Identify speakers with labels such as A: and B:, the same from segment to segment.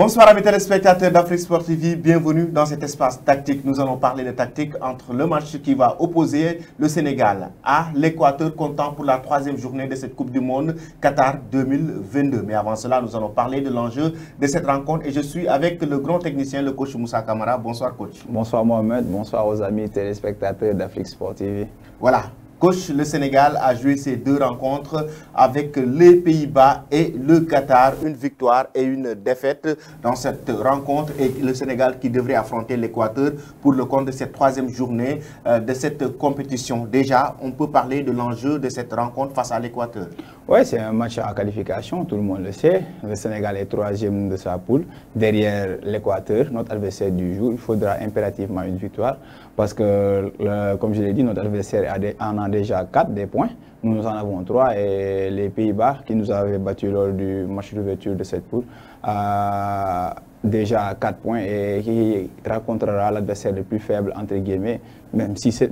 A: Bonsoir amis téléspectateurs d'Afrique Sport TV, bienvenue dans cet espace tactique. Nous allons parler de tactique entre le match qui va opposer le Sénégal à l'Équateur, comptant pour la troisième journée de cette Coupe du Monde Qatar 2022. Mais avant cela, nous allons parler de l'enjeu de cette rencontre et je suis avec le grand technicien, le coach Moussa Camara. Bonsoir coach.
B: Bonsoir Mohamed, bonsoir aux amis téléspectateurs d'Afrique Sport TV.
A: Voilà. Coach, le Sénégal a joué ces deux rencontres avec les Pays-Bas et le Qatar. Une victoire et une défaite dans cette rencontre. Et le Sénégal qui devrait affronter l'Équateur pour le compte de cette troisième journée de cette compétition. Déjà, on peut parler de l'enjeu de cette rencontre face à l'Équateur.
B: Oui, c'est un match à qualification, tout le monde le sait. Le Sénégal est troisième de sa poule. Derrière l'Équateur, notre adversaire du jour, il faudra impérativement une victoire. Parce que, comme je l'ai dit, notre adversaire en a déjà 4 des points. Nous en avons 3 et les Pays-Bas, qui nous avaient battus lors du match d'ouverture de cette poule, a déjà 4 points et qui rencontrera l'adversaire le plus faible, entre guillemets, même si je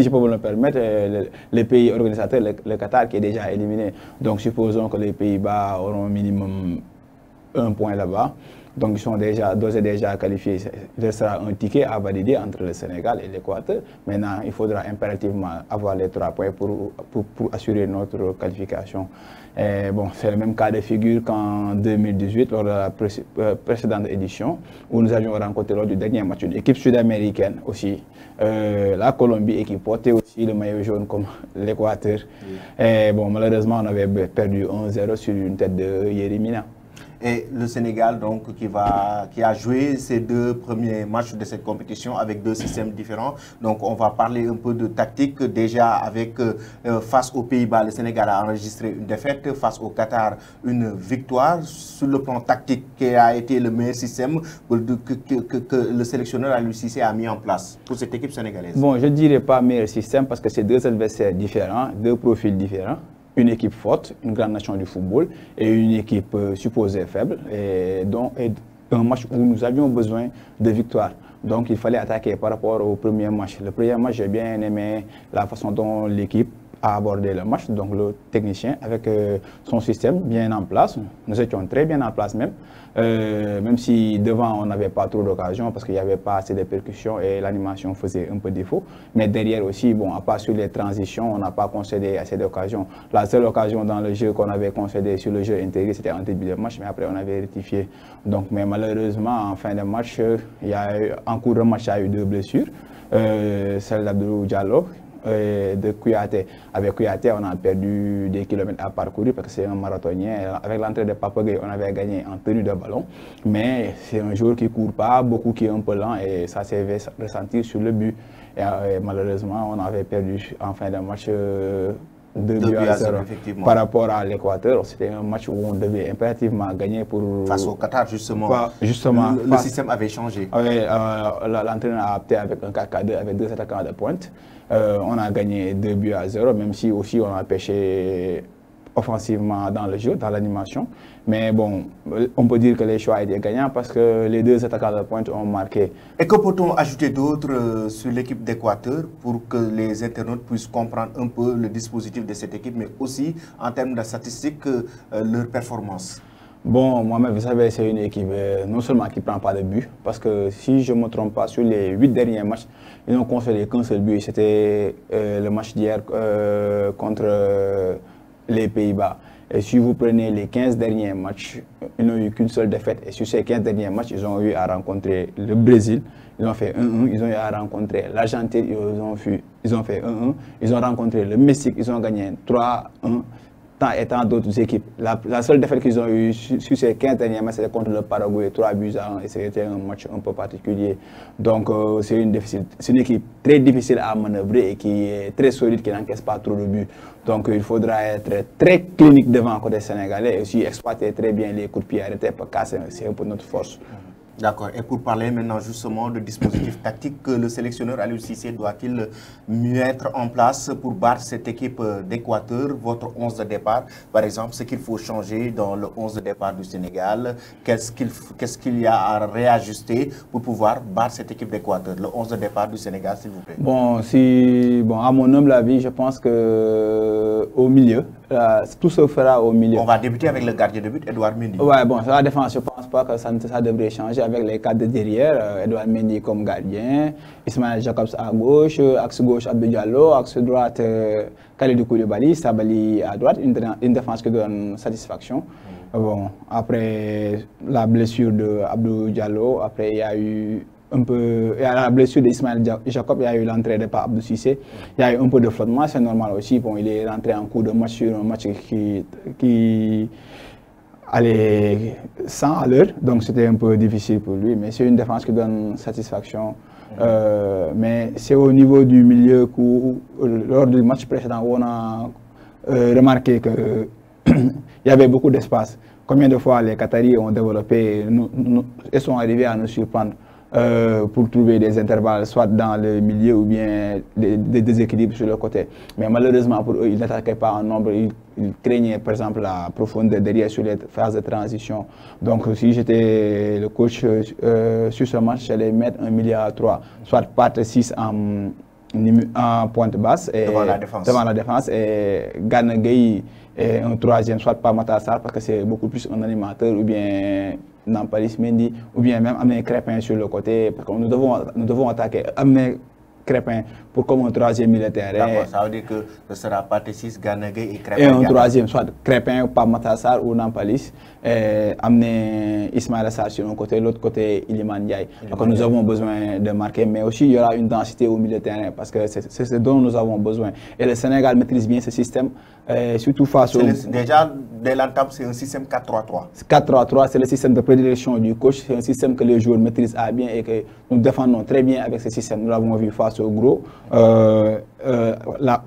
B: peux me le permettre, les pays organisateurs, le Qatar qui est déjà éliminé. Donc supposons que les Pays-Bas auront au minimum 1 point là-bas. Donc ils sont d'ores et déjà qualifiés. Il sera un ticket à valider entre le Sénégal et l'Équateur. Maintenant, il faudra impérativement avoir les 3 points pour assurer notre qualification. Bon, c'est le même cas de figure qu'en 2018, lors de la précédente édition, où nous avions rencontré lors du dernier match une équipe sud-américaine aussi. La Colombie, et qui portait aussi le maillot jaune comme l'Équateur. Oui. Bon, malheureusement, on avait perdu 1-0 sur une tête de Yerimina.
A: Et le Sénégal, donc, qui a joué ces 2 premiers matchs de cette compétition avec 2 systèmes différents. Donc, on va parler un peu de tactique. Déjà, avec face aux Pays-Bas, le Sénégal a enregistré une défaite. Face au Qatar, une victoire. Sur le plan tactique, qui a été le meilleur système que le sélectionneur Aliou Cissé a mis en place pour cette équipe sénégalaise?
B: Bon, je ne dirais pas meilleur système parce que c'est 2 adversaires différents, 2 profils différents. Une équipe forte, une grande nation du football, et une équipe supposée faible, et un match où nous avions besoin de victoire. Donc il fallait attaquer par rapport au premier match. Le premier match, j'ai bien aimé la façon dont l'équipe a abordé le match, donc le technicien avec son système bien en place. Nous étions très bien en place même si devant on n'avait pas trop d'occasions parce qu'il n'y avait pas assez de percussions et l'animation faisait un peu défaut. Mais derrière aussi, bon, à part sur les transitions, on n'a pas concédé assez d'occasions. La seule occasion dans le jeu qu'on avait concédé sur le jeu intérieur, c'était en début de match, mais après on avait rectifié. Donc, mais malheureusement, en fin de match, en cours de match, il y a eu 2 blessures. Celle d'Abdou Diallo, de Kouyaté. Avec Kouyaté, on a perdu des kilomètres à parcourir parce que c'est un marathonien. Avec l'entrée de Papa Gueye, on avait gagné en tenue de ballon. Mais c'est un joueur qui ne court pas, beaucoup qui est un peu lent et ça s'est ressenti sur le but. Et malheureusement, on avait perdu en fin de match 2 buts à 0 par rapport à l'Équateur. C'était un match où on devait impérativement gagner pour...
A: Face au Qatar, justement. Le système avait changé.
B: L'entraîneur a opté avec un 4-4-2 avec 2 attaquants de pointe. On a gagné 2 buts à 0, même si aussi on a pêché offensivement dans le jeu, dans l'animation. Mais bon, on peut dire que les choix étaient gagnants parce que les 2 attaquants de pointe ont marqué.
A: Et que peut-on ajouter d'autre sur l'équipe d'Équateur pour que les internautes puissent comprendre un peu le dispositif de cette équipe, mais aussi en termes de statistiques, leur performance?
B: Bon, moi-même, vous savez, c'est une équipe non seulement qui ne prend pas de but, parce que si je ne me trompe pas, sur les 8 derniers matchs, ils n'ont concédé qu'un seul but. C'était le match d'hier contre les Pays-Bas. Et si vous prenez les 15 derniers matchs, ils n'ont eu qu'une seule défaite. Et sur ces 15 derniers matchs, ils ont eu à rencontrer le Brésil. Ils ont fait 1-1. Ils ont eu à rencontrer l'Argentine. Ils ont fait 1-1. Ils ont rencontré le Mexique. Ils ont gagné 3-1. Tant et tant d'autres équipes. La seule défaite qu'ils ont eue sur ces 15 derniers matchs, c'était contre le Paraguay, 3 buts à 1, et c'était un match un peu particulier. Donc c'est une équipe très difficile à manœuvrer et qui est très solide, qui n'encaisse pas trop de buts. Donc il faudra être très clinique devant côté sénégalais et aussi exploiter très bien les coups de pied arrêtés pour casser, c'est un peu notre force.
A: D'accord. Et pour parler maintenant justement de dispositif tactique que le sélectionneur Aliou Cissé doit-il mettre en place pour battre cette équipe d'Équateur, votre 11 de départ, par exemple, ce qu'il faut changer dans le 11 de départ du Sénégal, qu'est-ce qu'il y a à réajuster pour pouvoir battre cette équipe d'Équateur, le 11 de départ du Sénégal, s'il vous plaît?
B: Bon, à mon humble avis, je pense qu'au milieu, tout se fera au milieu.
A: On va débuter avec le gardien de but, Edouard Mendy.
B: Ouais, bon, sur la défense, je ne pense pas que ça devrait changer avec les cadres de derrière. Edouard Mendy comme gardien, Ismaël Jacobs à gauche, axe gauche Abdou Diallo, axe droite Kalidou Koulibaly, Sabali à droite, une défense qui donne satisfaction. Bon, après la blessure de Abdou Diallo, après il y a eu un peu, et à la blessure d'Ismaël Jacob, il y a eu l'entrée de Abdou Cissé, il y a eu un peu de flottement, c'est normal aussi. Bon, il est rentré en cours de match sur un match qui allait 100 à l'heure, donc c'était un peu difficile pour lui, mais c'est une défense qui donne satisfaction. Mais c'est au niveau du milieu où, lors du match précédent, où on a remarqué que il y avait beaucoup d'espace. Combien de fois les Qataris ont développé et sont arrivés à nous surprendre pour trouver des intervalles, soit dans le milieu ou bien des déséquilibres sur le côté. Mais malheureusement pour eux, ils n'attaquaient pas en nombre. Ils craignaient par exemple la profondeur derrière sur les phases de transition. Donc si j'étais le coach sur ce match, j'allais mettre un milieu à 3, soit Pathé 6 en pointe basse et devant la défense et Gana Gueye et un troisième, soit pas Matar Sarr parce que c'est beaucoup plus un animateur, ou bien Nampalys Mendy, ou bien même amener Crépin sur le côté, parce que nous devons attaquer, amener Crépin pour comme un troisième militaire.
A: D'accord, ça veut dire que ce sera Pathé 6, Gana Gueye et Crépin.
B: Et un troisième, soit Crépin, pas Matar Sarr ou Nampalys, amener Ismaël Sarr sur un côté, l'autre côté Iliman Ndiaye. Donc nous avons besoin de marquer, mais aussi il y aura une densité au milieu de terrain, parce que c'est ce dont nous avons besoin. Et le Sénégal maîtrise bien ce système, surtout face au...
A: Déjà, dès l'entame, c'est un système 4-3-3.
B: 4-3-3, c'est le système de prédilection du coach, c'est un système que les joueurs maîtrisent bien et que nous défendons très bien avec ce système. Nous l'avons vu face au gros,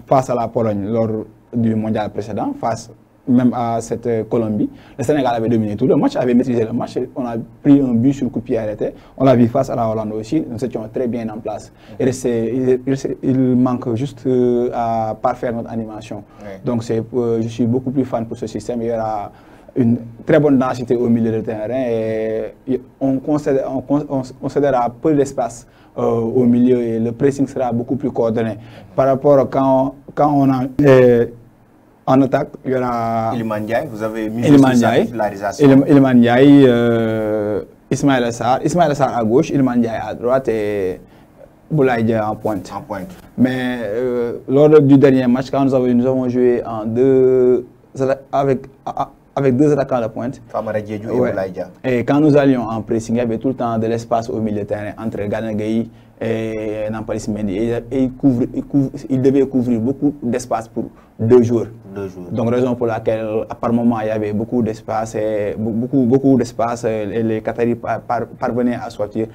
B: face à la Pologne lors du mondial précédent, face même à cette Colombie. Le Sénégal avait dominé tout le match, avait maîtrisé le match. On a pris un but sur le coup de pied arrêté. On l'a vu face à la Hollande aussi. Nous étions très bien en place. Et il manque juste à parfaire notre animation. Ouais. Donc je suis beaucoup plus fan pour ce système. Il y aura une très bonne densité au milieu de terrain et on considérera peu d'espace au milieu et le pressing sera beaucoup plus coordonné. Par rapport à quand on a... en attaque, il y aura...
A: Iliman Ndiaye, vous avez mis sur sa titularisation.
B: Iliman Ndiaye, Ismaël Sarr à gauche, Iliman Ndiaye à droite et Boulaye Dia en pointe. Mais lors du dernier match, quand nous avons joué avec deux attaquants de pointe.
A: Famara Diédhiou et Boulaye Dia.
B: Et quand nous allions en pressing, il y avait tout le temps de l'espace au milieu de terrain entre Gana Gueye et Nampalys Mendy. Et il devait couvrir beaucoup d'espace pour deux joueurs. Donc raison pour laquelle, par moment, il y avait beaucoup d'espace et les Qataris parvenaient à sortir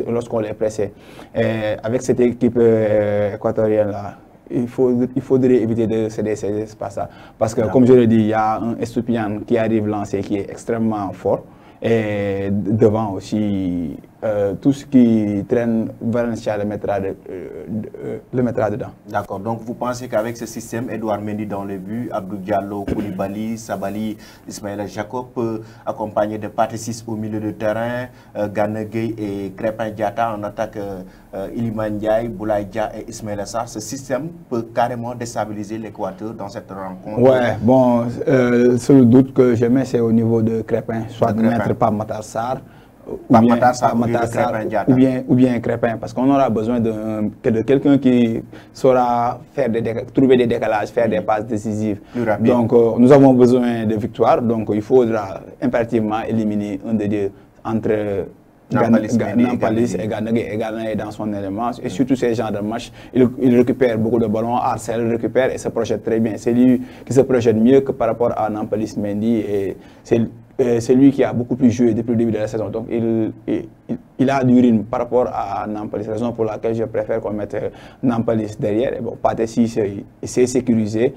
B: lorsqu'on les pressait. Et avec cette équipe équatorienne là, il faudrait éviter de céder ces espaces-là. Parce que, comme je l'ai dit, il y a un Estupiñán qui arrive lancé qui est extrêmement fort. Et devant aussi, tout ce qui traîne, Valencia le mettra dedans.
A: D'accord. Donc vous pensez qu'avec ce système, Edouard Mendy dans le but, Abdou Diallo, Koulibaly, Sabali, Ismaël Jacob, accompagné de Pathé 6 au milieu de terrain, Gana Gueye et Crépin Diatta en attaque, Iliman Ndiaye, Boulaye Dia et Ismaël Sarr, ce système peut carrément déstabiliser l'Équateur dans cette rencontre.
B: Ouais, bon, le seul doute que je mets, c'est au niveau de Crépin, soit de mettre pas Matar Sarr, ou bien Crépin, parce qu'on aura besoin de quelqu'un qui saura trouver des décalages, faire des passes décisives. Donc nous avons besoin de victoire, donc il faudra impérativement éliminer un des deux entre Nampalys et Gana Gueye. Et Gana est dans son élément. Et surtout ces genres de matchs, il récupère beaucoup de ballons, Arcel récupère et se projette très bien. C'est lui qui se projette mieux que par rapport à Nampalys Mendy. Et c'est lui qui a beaucoup plus joué depuis le début de la saison. Donc il a du rythme par rapport à Nampalys. Raison pour laquelle je préfère qu'on mette Nampalys derrière. Et bon, Pathé 6, il s'est sécurisé.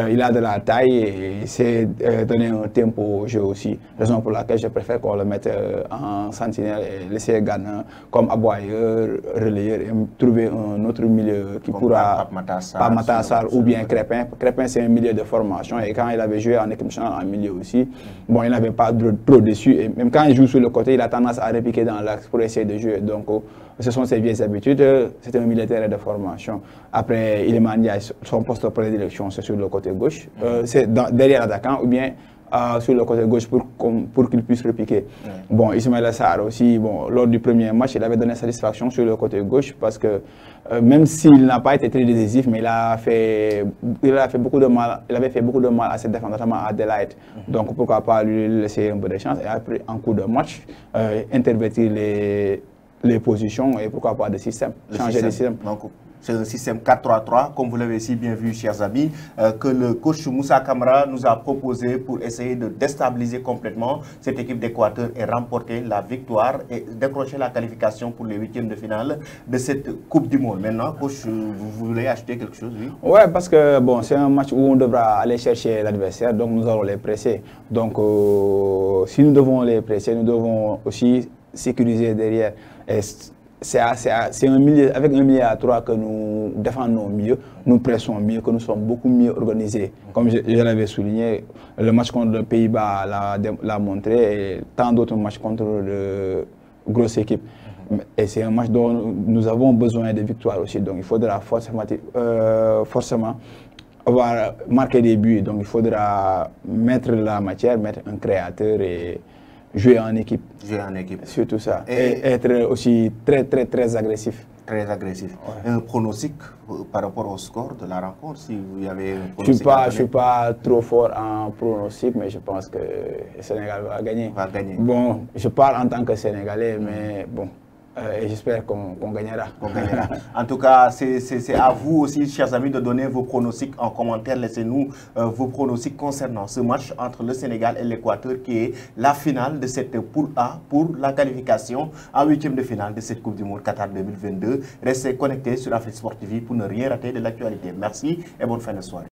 B: Il a de la taille et il s'est donné un tempo au jeu aussi. Raison pour laquelle je préfère qu'on le mette en sentinelle et laisser Gana comme aboyeur, relayeur et trouver un autre milieu qui pourra... Pas Matar Sarr ou bien Crépin. Crépin, c'est un milieu de formation et quand il avait joué en équipe nationale en milieu aussi, bon, il n'avait pas trop déçu. Et même quand il joue sur le côté, il a tendance à répliquer dans relax pour essayer de jouer. Donc, ce sont ses vieilles habitudes. C'est un militaire de formation. Après, il est son poste de prédilection, c'est sur le côté gauche. C'est derrière l'attaquant ou bien sur le côté gauche pour qu'il puisse repiquer. Bon, Ismaïla Sarr aussi, bon, lors du premier match, il avait donné satisfaction sur le côté gauche parce que même s'il n'a pas été très décisif, mais il avait fait beaucoup de mal à cette défense, notamment à Adelaide. Donc pourquoi pas lui laisser un peu de chance et après, en cours de match, intervertir les positions et pourquoi pas de système, changer de système.
A: C'est un système 4-3-3, comme vous l'avez si bien vu, chers amis, que le coach Moussa Camara nous a proposé pour essayer de déstabiliser complètement cette équipe d'Équateur et remporter la victoire et décrocher la qualification pour les huitièmes de finale de cette Coupe du Monde. Maintenant, coach, vous voulez acheter quelque chose, oui?
B: Ouais, parce que bon, c'est un match où on devra aller chercher l'adversaire, donc nous allons les presser. Donc, si nous devons les presser, nous devons aussi sécuriser derrière. C'est avec un milieu à 3 que nous défendons mieux, nous pressons mieux, que nous sommes beaucoup mieux organisés. Comme je l'avais souligné, le match contre le Pays-Bas l'a montré et tant d'autres matchs contre de grosses équipes. Et c'est un match dont nous avons besoin de victoires aussi. Donc il faudra forcément avoir marqué des buts. Donc il faudra mettre la matière, mettre un créateur et jouer en équipe.
A: Jouer en équipe.
B: Surtout ça. Et être aussi très agressif.
A: Très agressif. Ouais. Un pronostic par rapport au score de la rencontre, si vous y avez un
B: pronostic? Je ne suis pas trop fort en pronostic, mais je pense que le Sénégal va gagner. Bon, je parle en tant que Sénégalais, mais bon. Et j'espère qu'on gagnera.
A: En tout cas, c'est à vous aussi, chers amis, de donner vos pronostics en commentaire. Laissez-nous vos pronostics concernant ce match entre le Sénégal et l'Équateur qui est la finale de cette poule A pour la qualification en huitième de finale de cette Coupe du Monde Qatar 2022. Restez connectés sur Afrique Sport TV pour ne rien rater de l'actualité. Merci et bonne fin de soirée.